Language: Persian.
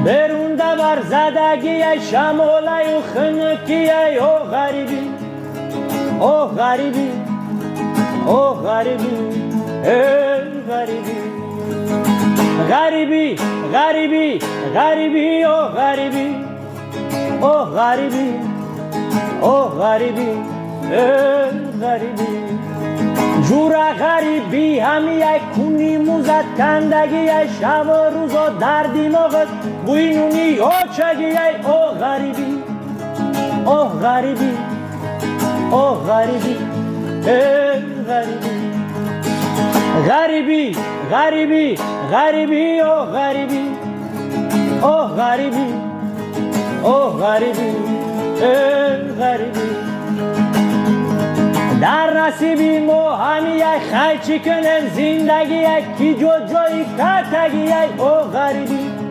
برون دبر زدگی شمالی و خنکی او غریبی او غریبی او غریبی ای غریبی غریبی غریبی غریبی او غریبی او غریبی او غریبی ای غریبی جورا غریبی همی یک کنی موزد کندگی ای شب و روز و در دیماغت بوینونی او چگی ای او غریبی او غریبی او غریبی ای غریبی غریبی غریبی غریبی او غریبی او غریبی او غریبی ای غریبی در نصیبی مو همی یک خیچی کنن زندگی یک کی جو جایی کتگی ای او غریبی